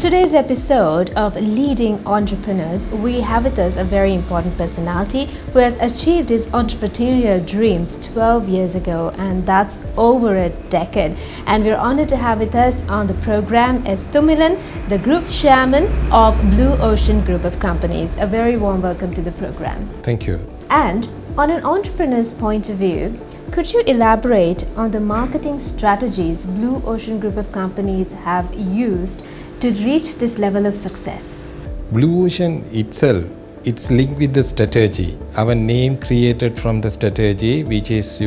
today's episode of Leading Entrepreneurs, we have with us a very important personality who has achieved his entrepreneurial dreams 12 years ago, and that's over a decade. And we're honored to have with us on the program is Thumilan, the Group Chairman of Blue Ocean Group of Companies. A very warm welcome to the program. Thank you. And on an entrepreneur's point of view, could you elaborate on the marketing strategies Blue Ocean Group of Companies have used to reach this level of success? Blue Ocean itself, it's linked with the strategy. Our name created from the strategy, which is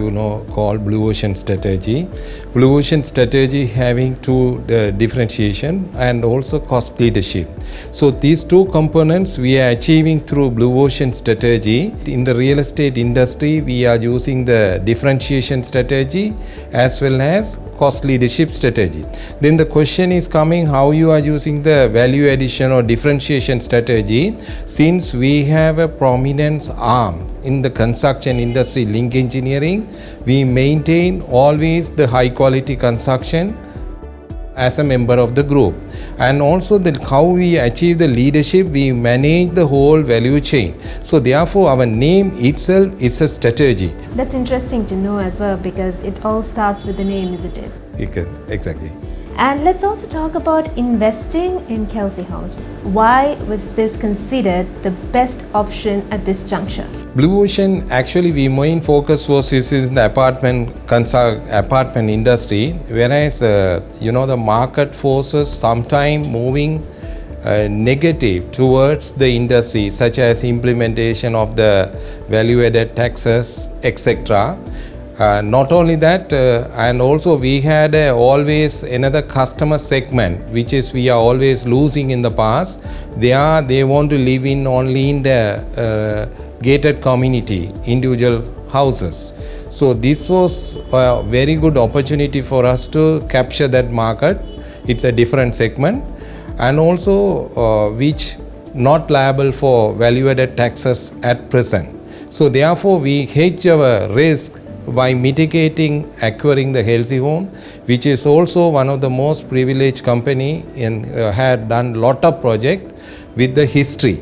called Blue Ocean Strategy. Blue Ocean Strategy having two differentiation and also cost leadership. So these two components we are achieving through Blue Ocean Strategy. In the real estate industry, we are using the differentiation strategy as well as cost leadership strategy. Then the question is coming, how you are using the value addition or differentiation strategy. Since we have a prominence arm in the construction industry, link engineering, we maintain always the high quality construction as a member of the group. And also how we achieve the leadership, we manage the whole value chain. So therefore our name itself is a strategy. That's interesting to know as well, because it all starts with the name, isn't it? Exactly. And let's also talk about investing in Kelsey Homes. Why was this considered the best option at this juncture? Blue Ocean, actually, we main focus was in the apartment industry, whereas the market forces sometime moving negative towards the industry, such as implementation of the value-added taxes, etc. Not only that, and also we had always another customer segment, which is we are always losing in the past. They want to live in only in the gated community, individual houses. So this was a very good opportunity for us to capture that market. It's a different segment, and also which not liable for value-added taxes at present. So therefore we hedge our risk by mitigating acquiring the Kelsey Home, which is also one of the most privileged company and had done lot of project with the history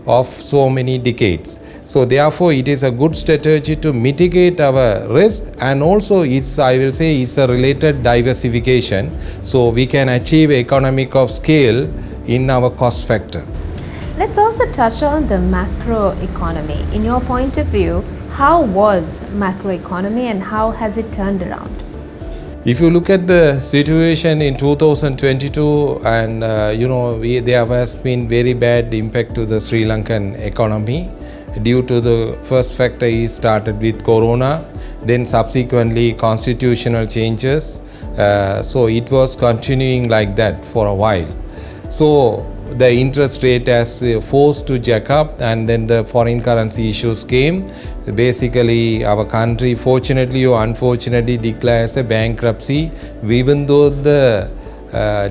of so many decades. So therefore it is a good strategy to mitigate our risk, and also it's a related diversification, so we can achieve economic of scale in our cost factor. Let's also touch on the macro economy. In your point of view, how was macroeconomy and how has it turned around? If you look at the situation in 2022, and there has been very bad impact to the Sri Lankan economy due to the first factor is started with Corona, then subsequently constitutional changes. So it was continuing like that for a while. So the interest rate has forced to jack up, and then the foreign currency issues came. Basically our country, fortunately or unfortunately, declares a bankruptcy, even though the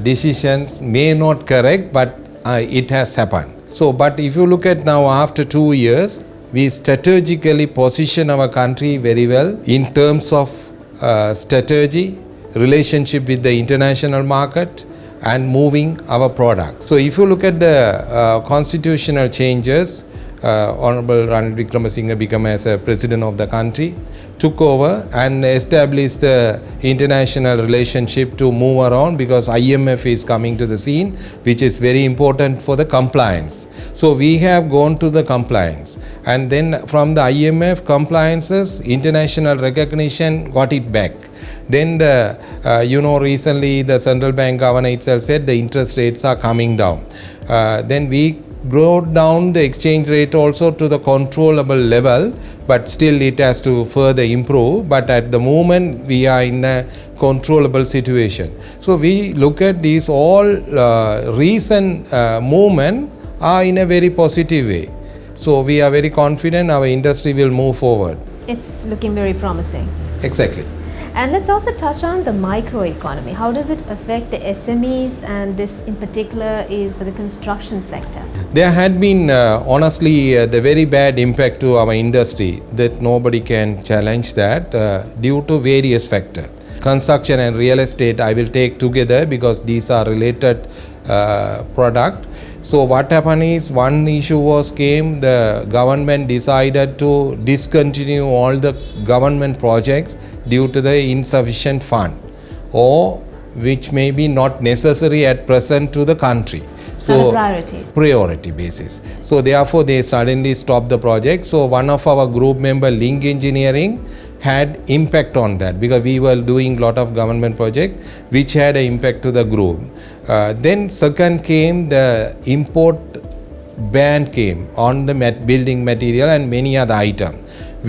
decisions may not correct, but it has happened. So but if you look at now after 2 years, we strategically position our country very well in terms of strategy, relationship with the international market, and moving our product. So if you look at the constitutional changes, Honorable Ranil Wickremesinghe became as a president of the country, took over and established the international relationship to move around, because IMF is coming to the scene, which is very important for the compliance. So we have gone to the compliance, and then from the IMF compliances, international recognition got it back. Then recently the central bank governor itself said the interest rates are coming down. Then we brought down the exchange rate also to the controllable level, but still it has to further improve. But at the moment we are in a controllable situation. So we look at these all recent movement are in a very positive way. So we are very confident our industry will move forward. It's looking very promising. Exactly. And let's also touch on the microeconomy. How does it affect the SMEs, and this in particular is for the construction sector? There had been honestly the very bad impact to our industry that nobody can challenge that due to various factors. construction and real estate I will take together because these are related product. So what happened is, one issue came, the government decided to discontinue all the government projects due to the insufficient fund, or which may be not necessary at present to the country. So priority basis. So therefore they suddenly stopped the project. So one of our group member, Link Engineering, had impact on that because we were doing lot of government project which had an impact to the group. Then second came the import ban came on the building material and many other items,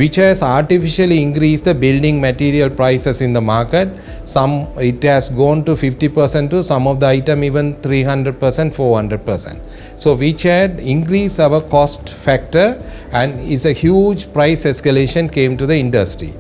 which has artificially increased the building material prices in the market. Some it has gone to 50% to some of the item even 300%, 400%. So which had increased our cost factor and is a huge price escalation came to the industry.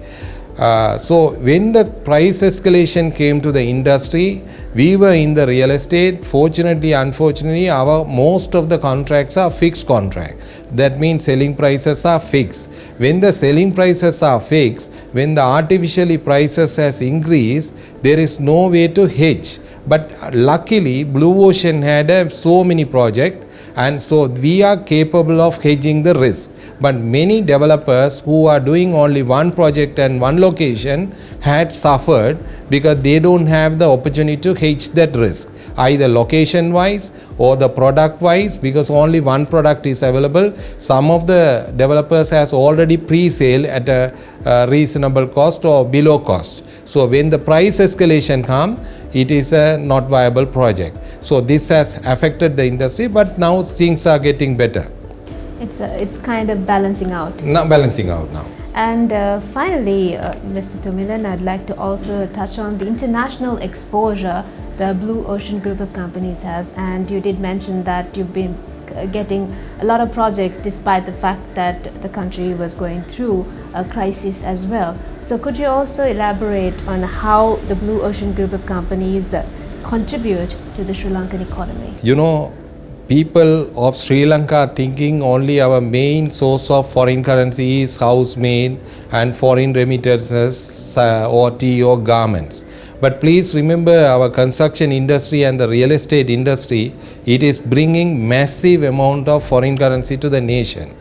So when the price escalation came to the industry, we were in the real estate. Fortunately, unfortunately, our most of the contracts are fixed contract. That means selling prices are fixed. When the selling prices are fixed, when the artificially prices has increased, there is no way to hedge. But luckily, Blue Ocean had so many projects, and so we are capable of hedging the risk. But many developers who are doing only one project and one location had suffered because they don't have the opportunity to hedge that risk, either location wise or the product wise, because only one product is available. Some of the developers has already pre-sale at a reasonable cost or below cost. So when the price escalation comes, it is a not viable project. So this has affected the industry, but now things are getting better. It's kind of balancing out. Now balancing out now. And finally, Mr. Thumilan, I'd like to also touch on the international exposure the Blue Ocean group of companies has. And you did mention that you've been getting a lot of projects despite the fact that the country was going through a crisis as well. So could you also elaborate on how the Blue Ocean group of companies contribute to the Sri Lankan economy? You know, people of Sri Lanka are thinking only our main source of foreign currency is housemaid and foreign remittances or tea or garments. But please remember, our construction industry and the real estate industry, it is bringing massive amount of foreign currency to the nation.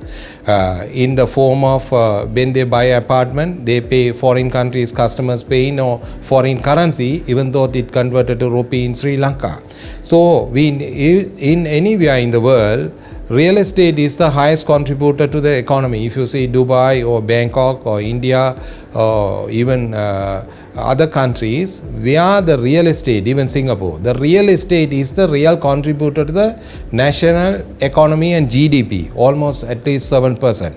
In the form of when they buy apartment, they pay foreign countries, customers pay in foreign currency, even though it converted to rupee in Sri Lanka. So we in anywhere in the world, real estate is the highest contributor to the economy. If you see Dubai or Bangkok or India or even other countries, we are the real estate, even Singapore. The real estate is the real contributor to the national economy and GDP, almost at least 7%.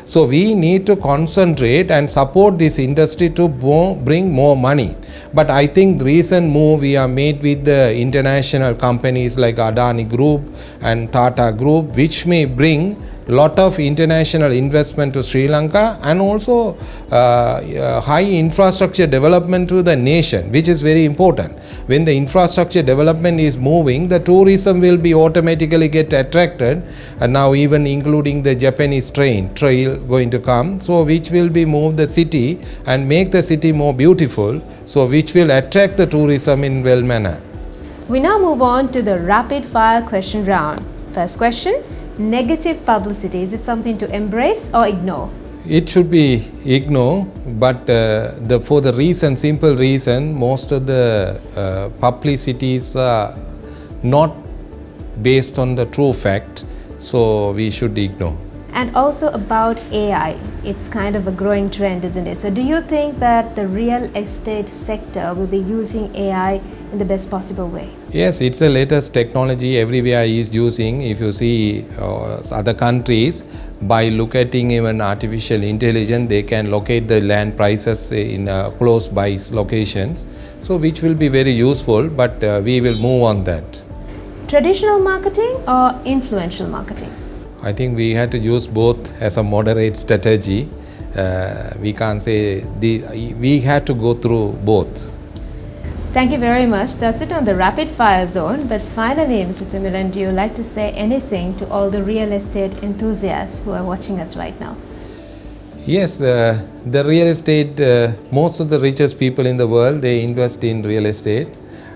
So we need to concentrate and support this industry to bring more money. But I think the recent move we have made with the international companies like Adani Group and Tata Group, which may bring lot of international investment to Sri Lanka and also high infrastructure development to the nation, which is very important. When the infrastructure development is moving, the tourism will be automatically get attracted, and now even including the Japanese trail going to come, so which will be move the city and make the city more beautiful, so which will attract the tourism in well manner. We now move on to the rapid fire question round. First question: negative publicity, is it something to embrace or ignore? It should be ignored, but for the simple reason, most of the publicities are not based on the true fact, so we should ignore. And also about AI, it's kind of a growing trend, isn't it? So do you think that the real estate sector will be using AI in the best possible way? Yes, it's the latest technology everywhere is using. If you see other countries, by locating even artificial intelligence, they can locate the land prices in close by locations, so which will be very useful, but we will move on that. Traditional marketing or influential marketing? I think we had to use both as a moderate strategy. We can't say we had to go through both. Thank you very much. That's it on the rapid fire zone. But finally, Mr. Thumilan, do you like to say anything to all the real estate enthusiasts who are watching us right now? Yes, The real estate, most of the richest people in the world, they invest in real estate,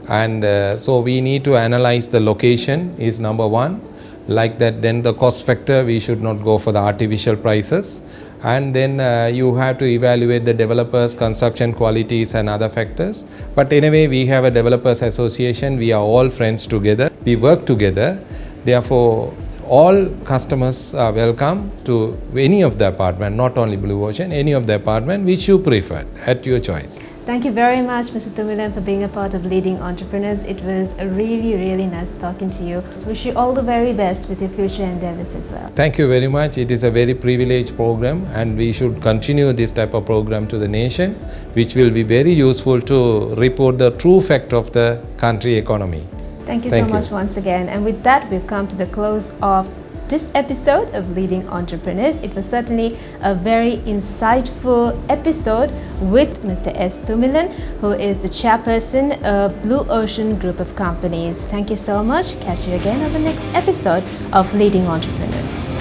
and so we need to analyze the location is number one. Like that, then the cost factor, we should not go for the artificial prices, and then you have to evaluate the developers, construction qualities and other factors. But anyway, we have a developers association, we are all friends together, we work together. Therefore, all customers are welcome to any of the apartment, not only Blue Ocean, any of the apartment which you prefer, at your choice. Thank you very much, Mr. Thumilan, for being a part of Leading Entrepreneurs. It was really nice talking to you. So wish you all the very best with your future endeavors as well. Thank you very much. It is a very privileged program, and we should continue this type of program to the nation, which will be very useful to report the true fact of the country economy. Thank you so much once again. And with that, we've come to the close of this episode of Leading Entrepreneurs. It was certainly a very insightful episode with Mr. S. Thumilan, who is the chairperson of Blue Ocean Group of Companies. Thank you so much. Catch you again on the next episode of Leading Entrepreneurs.